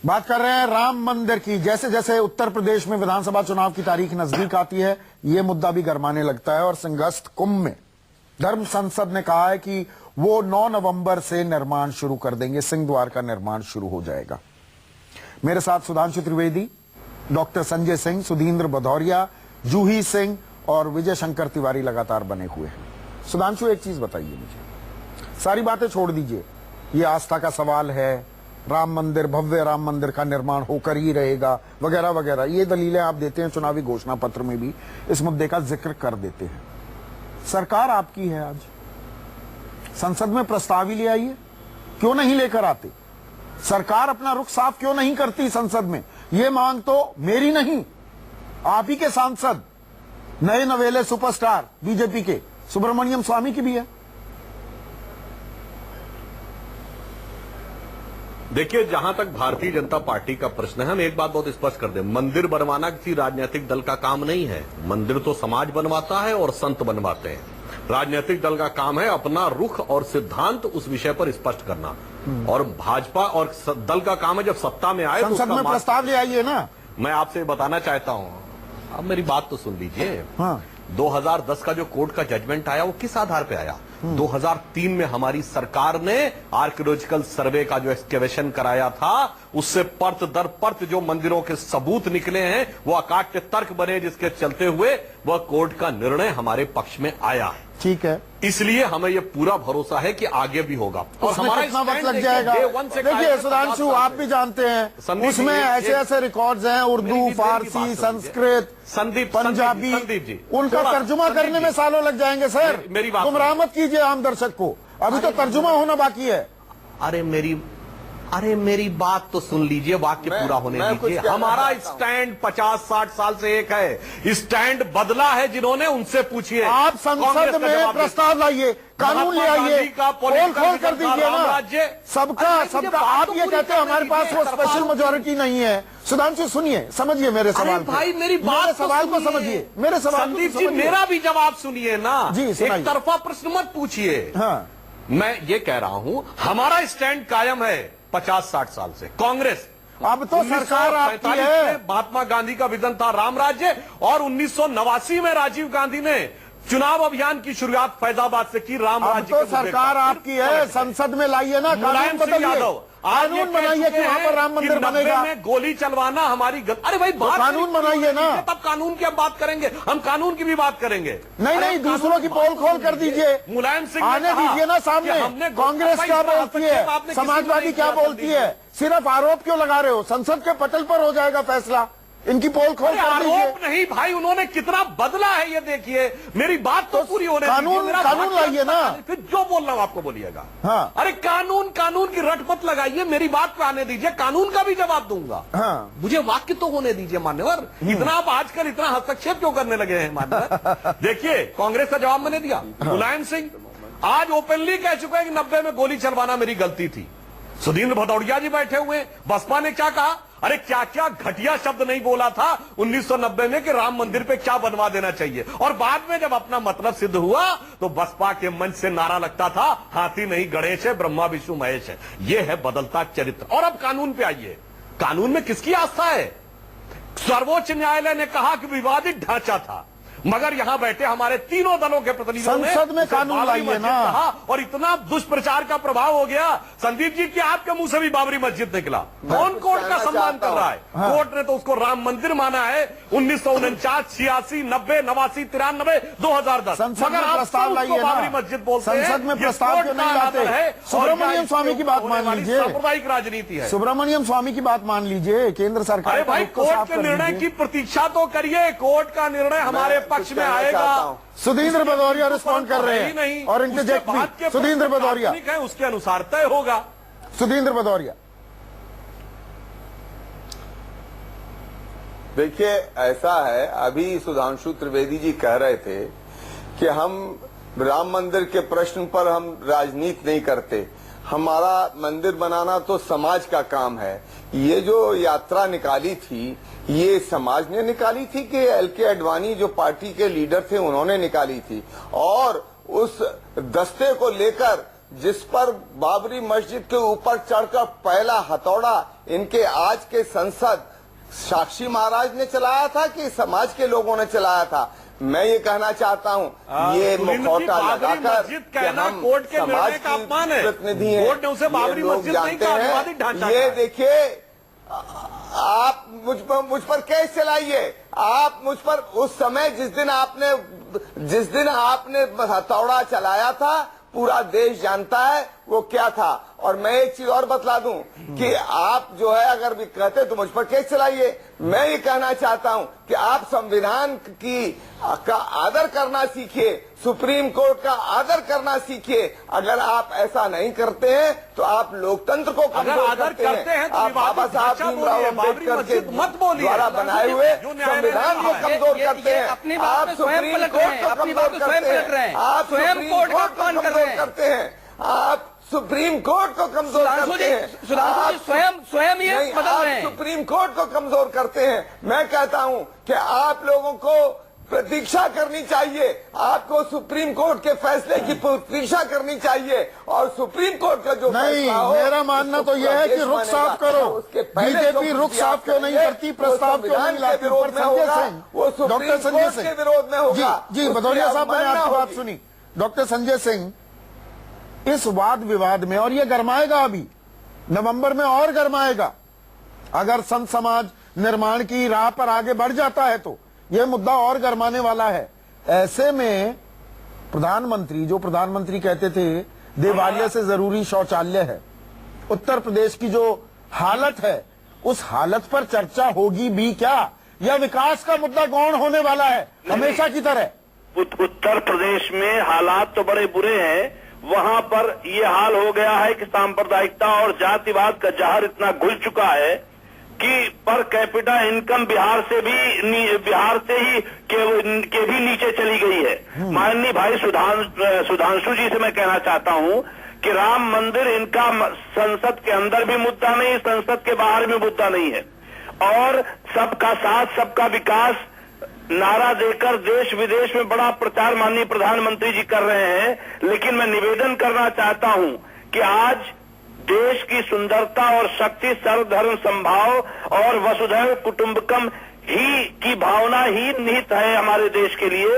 बात कर रहे हैं राम मंदिर की। जैसे जैसे उत्तर प्रदेश में विधानसभा चुनाव की तारीख नजदीक आती है, ये मुद्दा भी गरमाने लगता है और सिंहस्थ कुंभ में धर्म संसद ने कहा है कि वो 9 नवंबर से निर्माण शुरू कर देंगे, सिंह द्वार का निर्माण शुरू हो जाएगा। मेरे साथ सुधांशु त्रिवेदी, डॉक्टर संजय सिंह, सुधींद्र भदौरिया, जूही सिंह और विजय शंकर तिवारी लगातार बने हुए हैं। सुधांशु, एक चीज बताइए मुझे, सारी बातें छोड़ दीजिए, ये आस्था का सवाल है, राम मंदिर, भव्य राम मंदिर का निर्माण होकर ही रहेगा वगैरह वगैरह, ये दलीलें आप देते हैं, चुनावी घोषणा पत्र में भी इस मुद्दे का जिक्र कर देते हैं। सरकार आपकी है, आज संसद में प्रस्ताव ही ले आइए, क्यों नहीं लेकर आते? सरकार अपना रुख साफ क्यों नहीं करती संसद में? ये मांग तो मेरी नहीं, आप ही के सांसद, नए नवेले सुपरस्टार बीजेपी के सुब्रमण्यम स्वामी की भी है। देखिए, जहां तक भारतीय जनता पार्टी का प्रश्न है, हम एक बात बहुत स्पष्ट कर दें, मंदिर बनवाना किसी राजनीतिक दल का काम नहीं है। मंदिर तो समाज बनवाता है और संत बनवाते हैं। राजनीतिक दल का काम है अपना रुख और सिद्धांत उस विषय पर स्पष्ट करना, और भाजपा और दल का काम है जब सत्ता में आए संसद में प्रस्ताव ले आइए ना। मैं आपसे बताना चाहता हूं, अब मेरी बात तो सुन लीजिए। हाँ। 2010 का जो कोर्ट का जजमेंट आया वो किस आधार पे आया? 2003 में हमारी सरकार ने आर्कियोलॉजिकल सर्वे का जो एक्सकेवेशन कराया था, उससे परत दर परत जो मंदिरों के सबूत निकले हैं, वो अकाट्य तर्क बने, जिसके चलते हुए वह कोर्ट का निर्णय हमारे पक्ष में आया है। ठीक है, इसलिए हमें यह पूरा भरोसा है कि आगे भी होगा। और हमारा कितना वक्त लग जाएगा? देखिए सुधांशु, आप भी जानते हैं उसमें ऐसे ऐसे रिकॉर्ड्स हैं, उर्दू, फारसी, संस्कृत, पंजाबी, उनका तर्जुमा करने में सालों लग जाएंगे। सर, मेरी बात गुमराह मत कीजिए आम दर्शक को, अभी तो तर्जुमा होना बाकी है। अरे मेरी बात तो सुन लीजिए, वाक्य पूरा होने दीजिए। हमारा स्टैंड 50-60 साल से एक है, स्टैंड बदला है जिन्होंने, उनसे पूछिए। आप संसद में प्रस्ताव लाइए, कानून ले आइए, पोल खोल कर दीजिए ना, सबका। आप ये कहते हैं हमारे पास वो स्पेशल मेजोरिटी नहीं है। सुधांशु सुनिए, समझिए मेरे सवाल को। भाई मेरी बात, सवाल को समझिए, मेरे सवाल को संदीप जी, मेरा भी जवाब सुनिए ना जी। एक तरफा प्रश्न मत पूछिए। हाँ, मैं ये कह रहा हूं, हमारा स्टैंड कायम है 50-60 साल से। कांग्रेस, अब तो सरकार आपकी है। महात्मा गांधी का विजन था राम राज्य, और 1989 में राजीव गांधी ने चुनाव अभियान की शुरुआत फैजाबाद से की, राम राज्य। तो सरकार आपकी है, संसद में लाइए ना, कानून बदलिए, कानून बनाइए कि वहां पर राम मंदिर बनेगा। गोली चलवाना हमारी अरे भाई, तो कानून बनाइए ना, तब कानून की हम बात करेंगे, हम कानून की भी बात करेंगे। नहीं, दूसरों की पोल खोल कर दीजिए, मुलायम सिंह आने दीजिए ना सामने। कांग्रेस क्या बोलती है, समाजवादी क्या बोलती है, सिर्फ आरोप क्यों लगा रहे हो? संसद के पटल पर हो जाएगा फैसला, इनकी पोल खोल कर दीजिए। आरोप नहीं भाई, उन्होंने कितना बदला है ये देखिए। मेरी बात तो पूरी होने दीजिए, कानून लाइए ना, फिर जो बोलना हो आपको बोलिएगा। हाँ। अरे कानून की रट मत लगाइए, मेरी बात पे आने दीजिए, कानून का भी जवाब दूंगा। हाँ। मुझे वाक्य तो होने दीजिए मान्यवर। इतना आप आजकल इतना हस्तक्षेप क्यों करने लगे हैं मान्यवर? देखिए, कांग्रेस का जवाब मैंने दिया। मुलायम सिंह आज ओपनली कह चुका है कि 90 में गोली चलवाना मेरी गलती थी। सुधींद्र भदौरिया जी बैठे हुए, बसपा ने क्या कहा? अरे क्या क्या घटिया शब्द नहीं बोला था 1990 में कि राम मंदिर पे क्या बनवा देना चाहिए, और बाद में जब अपना मतलब सिद्ध हुआ तो बसपा के मंच से नारा लगता था, हाथी नहीं गणेश है, ब्रह्मा विष्णु महेश है। यह है बदलता चरित्र। और अब कानून पे आइए, कानून में किसकी आस्था है? सर्वोच्च न्यायालय ने कहा कि विवादित ढांचा था, मगर यहां बैठे हमारे तीनों दलों के प्रतिनिधियों ने संसद में कानून लाइए ना, और इतना दुष्प्रचार का प्रभाव हो गया संदीप जी कि आपके मुंह से भी बाबरी मस्जिद निकला। कौन कोर्ट का सम्मान कर रहा है? हाँ। कोर्ट ने तो उसको राम मंदिर माना है 1949, 86, 90, 89, 93, 2010। मगर आप प्रस्ताव लाइए बाबरी मस्जिद बोलते हैं। संसद में प्रस्ताव क्यों नहीं लाते? सुब्रमण्यम स्वामी की बात मान लीजिए, सांप्रदायिक राजनीति है। सुब्रमण्यम स्वामी की बात मान लीजिए, केंद्र सरकार। अरे भाई, कोर्ट के निर्णय की प्रतीक्षा तो करिए, कोर्ट का निर्णय हमारे पक्ष में आएगा। सुधींद्र भदौरिया रिस्पॉन्ड कर रहे हैं नहीं, और इंटरजेक्ट भी। सुधींद्र भदौरिया है, उसके अनुसार तय होगा। सुधींद्र भदौरिया, देखिए ऐसा है, अभी सुधांशु त्रिवेदी जी कह रहे थे कि हम राम मंदिर के प्रश्न पर हम राजनीति नहीं करते, हमारा मंदिर बनाना तो समाज का काम है। ये जो यात्रा निकाली थी, ये समाज ने निकाली थी कि एल.के. आडवाणी जो पार्टी के लीडर थे उन्होंने निकाली थी, और उस दस्ते को लेकर जिस पर बाबरी मस्जिद के ऊपर चढ़कर पहला हथौड़ा इनके आज के संसद साक्षी महाराज ने चलाया था कि समाज के लोगों ने चलाया था? मैं ये कहना चाहता हूँ, ये मुखौटा लगाकर कि हम समाज की प्रतिनिधि हैं, ये लोग जानते हैं। ये देखिए, आप मुझ पर केस चलाइए, आप मुझ पर उस समय जिस दिन आपने हथौड़ा चलाया था, पूरा देश जानता है वो क्या था। और मैं एक चीज और बतला दूं कि आप जो है अगर भी कहते तो मुझ पर केस चलाइए। मैं ये कहना चाहता हूं कि आप संविधान का आदर करना सीखिए, सुप्रीम कोर्ट का आदर करना सीखिए। अगर आप ऐसा नहीं करते हैं तो आप लोकतंत्र को कमजोर करते हैं। आप बाबा साहब भीमराव अम्बेडकर के द्वारा बनाए हुए संविधान को कमजोर करते हैं। आप सुप्रीम कोर्ट को कमजोर करते हैं। आप सुप्रीम कोर्ट को कमजोर करते हैं। आप सुप्रीम कोर्ट को कमजोर करते हैं। स्वयं ये बदल रहे हैं। सुप्रीम कोर्ट को कमजोर करते हैं। मैं कहता हूं कि आप लोगों को प्रतीक्षा करनी चाहिए, आपको सुप्रीम कोर्ट के फैसले की प्रतीक्षा करनी चाहिए। और सुप्रीम कोर्ट का जो नहीं, मेरा मानना तो यह है कि रुख साफ करो। बीजेपी रुख साफ क्यों नहीं करती, प्रस्ताव क्यों नहीं लाती? विरोध में होगा, वो सुप्रीम कोर्ट के विरोध में होगा। जी भदौरिया साहब, मैंने आपकी बात सुनी। डॉक्टर संजय सिंह, इस वाद विवाद में, और ये गरमाएगा, अभी नवंबर में और गरमाएगा, अगर संत समाज निर्माण की राह पर आगे बढ़ जाता है तो यह मुद्दा और गरमाने वाला है। ऐसे में प्रधानमंत्री कहते थे देवालय से जरूरी शौचालय है, उत्तर प्रदेश की जो हालत है उस हालत पर चर्चा होगी भी क्या, या विकास का मुद्दा गौण होने वाला है हमेशा की तरह? उत्तर प्रदेश में हालात तो बड़े बुरे हैं। वहां पर ये हाल हो गया है कि सांप्रदायिकता और जातिवाद का जहर इतना घुल चुका है कि पर कैपिटा इनकम बिहार से ही के भी नीचे चली गई है। माननीय भाई सुधांशु जी से मैं कहना चाहता हूं कि राम मंदिर इनका संसद के अंदर भी मुद्दा नहीं, संसद के बाहर भी मुद्दा नहीं है। और सबका साथ सबका विकास नारा देकर देश विदेश में बड़ा प्रचार माननीय प्रधानमंत्री जी कर रहे हैं। लेकिन मैं निवेदन करना चाहता हूं कि आज देश की सुंदरता और शक्ति सर्वधर्म संभाव और वसुधैव कुटुंबकम ही की भावना ही निहित है हमारे देश के लिए।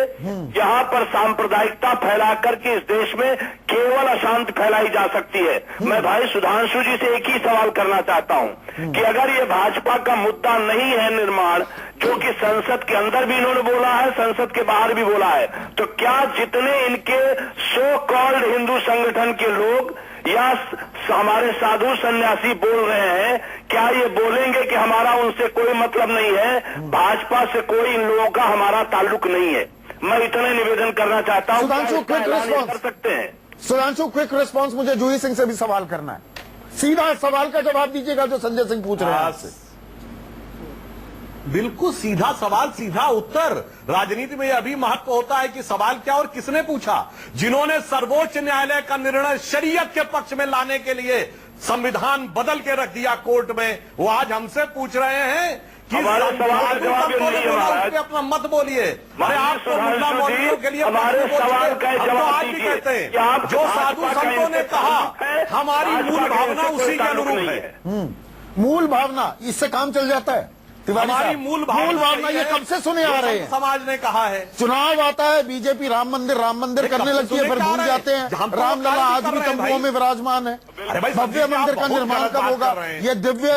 जहां पर सांप्रदायिकता फैलाकर के इस देश में केवल अशांति फैलाई जा सकती है। मैं भाई सुधांशु जी से एक ही सवाल करना चाहता हूं कि अगर ये भाजपा का मुद्दा नहीं है निर्माण, जो कि संसद के अंदर भी इन्होंने बोला है, संसद के बाहर भी बोला है, तो क्या जितने इनके सो कॉल्ड हिंदू संगठन के लोग या हमारे साधु सन्यासी बोल रहे हैं, क्या ये बोलेंगे कि हमारा उनसे कोई मतलब नहीं है, भाजपा से कोई इन लोगों का हमारा ताल्लुक नहीं है? मैं इतना निवेदन करना चाहता हूं। सुधांशु, क्विक रिस्पॉन्स कर सकते हैं? Sudhanshu, quick response. मुझे जूही सिंह से भी सवाल करना है, सीधा सवाल का जवाब दीजिएगा जो संजय सिंह पूछ रहे हैं आपसे। बिल्कुल सीधा सवाल, सीधा उत्तर। राजनीति में यह भी महत्व होता है कि सवाल क्या और किसने पूछा। जिन्होंने सर्वोच्च न्यायालय का निर्णय शरीयत के पक्ष में लाने के लिए संविधान बदल के रख दिया कोर्ट में, वो आज हमसे पूछ रहे हैं कि हमारे सवाल का जवाब नहीं, अपना मत बोलिए। अरे आपको मुल्ला मौलवियों के लिए हमारे सवाल का जवाब आज भी कहते हैं जो साधु संतों ने कहा हमारी मूल भावना उसी के अनुरूप है। मूल भावना, इससे काम चल जाता है। हमारी मूल भावना ये कब से सुने आ रहे हैं? समाज ने कहा है। चुनाव आता है, बीजेपी राम मंदिर करने लगती है, फिर भूल जाते हैं रामलला आज भी तंबुओं में विराजमान है। भव्य मंदिर का निर्माण कब होगा? ये दिव्य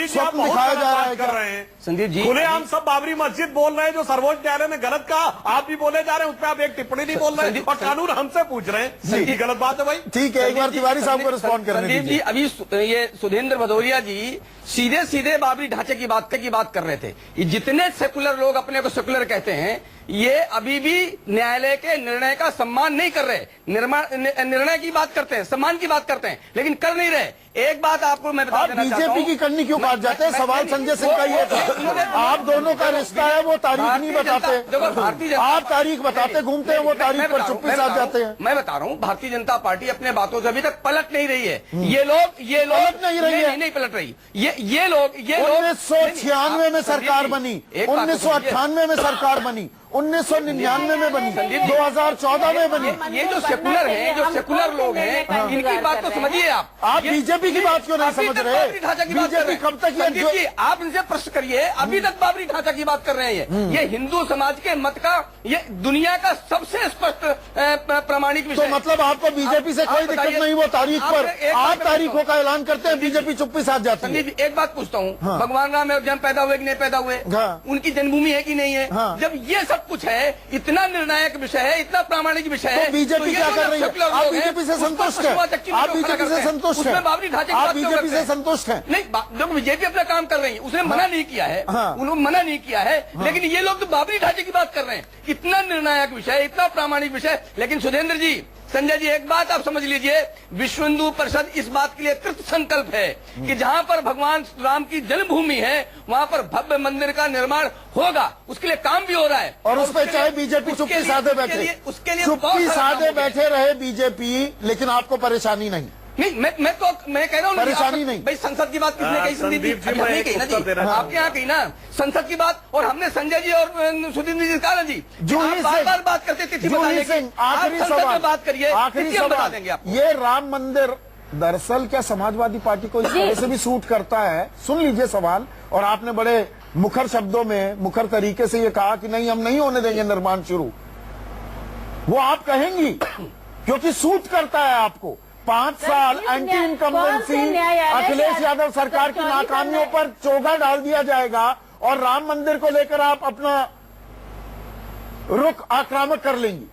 स्वप्न दिखाया जा रहा है। संदीप जी, खुलेआम सब बाबरी मस्जिद बोल रहे हैं जो सर्वोच्च न्यायालय ने गलत कहा, आप भी बोले जा रहे हैं, उस पर आप एक टिप्पणी नहीं बोल रहे हैं और कानून हमसे पूछ रहे हैं। ये गलत बात है भाई। ठीक है, एक बार तिवारी साहब को रिस्पॉन्ड करने संदीप जी, अभी ये सुधींद्र भदौरिया जी सीधे सीधे बाबरी ढांचे की बात कर रहे थे। ये जितने सेकुलर लोग अपने को सेकुलर कहते हैं, ये अभी भी न्यायालय के निर्णय का सम्मान नहीं कर रहे। निर्णय की बात करते हैं, सम्मान की बात करते हैं, लेकिन कर नहीं रहे। एक बात आपको मैं बता देना चाहता हूं, बीजेपी की करनी क्यों काट जाते हैं? सवाल संजय सिंह का ये था, आप दोनों का रिश्ता है, वो तारीख नहीं बताते। आप तारीख बताते घूमते हैं, वो तारीख पर चुप्पी साध जाते हैं। मैं बता रहा हूँ, भारतीय जनता पार्टी अपने बातों से अभी तक पलट नहीं रही है। ये लोग नहीं पलट रही। ये लोग 1996 में सरकार बनी, 1998 में सरकार बनी, 1999 में बनी, 2014 में बनी। ये जो सेकुलर हैं, जो सेकुलर लोग हैं, इनकी बात तो समझिए आप बीजेपी की बात क्यों नहीं समझ रहे? बीजेपी कब तक जी आप इनसे प्रश्न करिए, अभी तक बाबरी ढांचा की बात कर रहे हैं। ये हिंदू समाज के मत का, ये दुनिया का सबसे स्पष्ट प्रामाणिक विषय। तो मतलब आपको बीजेपी से कोई दिक्कत नहीं? वो तारीख पर आप तारीखों का ऐलान करते हैं, बीजेपी चुप्पी साथ जाती है। संदीप एक बात पूछता हूँ, भगवान राम जब पैदा हुए कि नहीं पैदा हुए, उनकी जन्मभूमि है कि नहीं है? जब ये सब कुछ है, इतना निर्णायक विषय है, इतना प्रामाणिक विषय है, बीजेपी क्या कर रही है? आप बीजेपी से संतुष्ट है? आप बीजेपी से संतुष्ट है? बाबरी ढांचे आप बीजेपी से संतुष्ट है? नहीं, जब बीजेपी अपना काम कर रही है, उसने मना नहीं किया है, उन्होंने मना नहीं किया है, लेकिन ये लोग तो बाबरी ढांचे की बात कर रहे हैं। इतना निर्णायक विषय, इतना प्रामाणिक विषय। लेकिन सुधींद्र जी, संजय जी, एक बात आप समझ लीजिए, विश्व हिंदू परिषद इस बात के लिए कृत संकल्प है कि जहां पर भगवान राम की जन्मभूमि है, वहां पर भव्य मंदिर का निर्माण होगा। उसके लिए काम भी हो रहा है। और उस पर चाहे बीजेपी चुप्पी साधे बैठे, उसके लिए चुप्पी साधे बैठे रहे बीजेपी, लेकिन आपको परेशानी नहीं। नहीं, मैं कह रहा हूँ परेशानी नहीं। भाई संसद की बात किसने कही? संदीप जी हमने कही ना जी, आपके यहाँ कही ना संसद की बात, और हमने संजय जी और सुधींद्र जी कहा ना जी, बार बात करते तिथि बताने की। आखिरी सवाल बात करिए, आखिरी सवाल देंगे आप। ये राम मंदिर दरअसल क्या समाजवादी पार्टी को इस तरह से भी सूट करता है? सुन लीजिए सवाल। और आपने बड़े मुखर शब्दों में, मुखर तरीके से ये कहा कि नहीं, हम नहीं होने देंगे निर्माण शुरू। वो आप कहेंगी क्योंकि सूट करता है आपको। 5 साल एंटी इनकम्बेंसी अखिलेश यादव सरकार की नाकामियों पर चोगा डाल दिया जाएगा और राम मंदिर को लेकर आप अपना रुख आक्रामक कर लेंगी,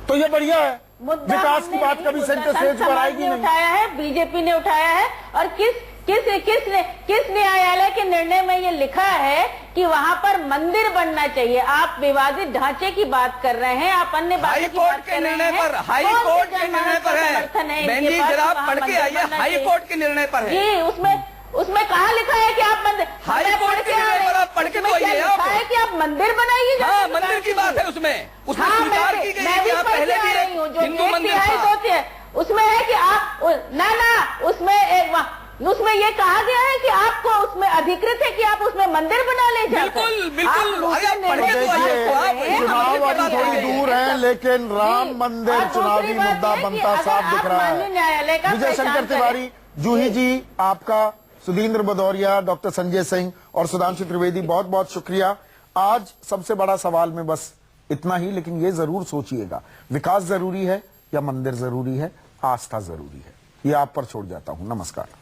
तो ये बढ़िया है। विकास की बात कभी सेंटर स्टेज पर आएगी नहीं। उठाया है, बीजेपी ने उठाया है। और किस न्यायालय के निर्णय में ये लिखा है कि वहां पर मंदिर बनना चाहिए? आप विवादित ढांचे की बात कर रहे हैं, आप अन्य हाई कोर्ट के निर्णय पर, हाई कोर्ट के निर्णय पर है। बहन जी जरा पढ़ के आइए, हाई कोर्ट के निर्णय पर है जी। उसमें कहाँ लिखा है कि आप मंदिर? हाई कोर्ट के निर्णय पर आप पढ़ के तो आइए। लिखा है कि आप मंदिर बनाइए। हाँ, मंदिर की बात है उसमें स्वीकार की गई है कि आप पहले भी हिंदू मंदिर था। उसमें है कि आप उसमें ये कहा गया है कि आपको उसमें अधिकृत है कि आप उसमें मंदिर बना ले जाए। बिल्कुल बिल्कुल। चुनाव अभी थोड़ी दूर है, लेकिन राम मंदिर चुनावी मुद्दा बनता साफ दिख रहा है। विजय शंकर तिवारी, जूही जी आपका, सुधींद्र भदौरिया, डॉक्टर संजय सिंह और सुधांशु त्रिवेदी, बहुत बहुत शुक्रिया। आज सबसे बड़ा सवाल में बस इतना ही, लेकिन ये जरूर सोचिएगा, विकास जरूरी है या मंदिर जरूरी है, आस्था जरूरी है? ये आप पर छोड़ जाता हूं। नमस्कार।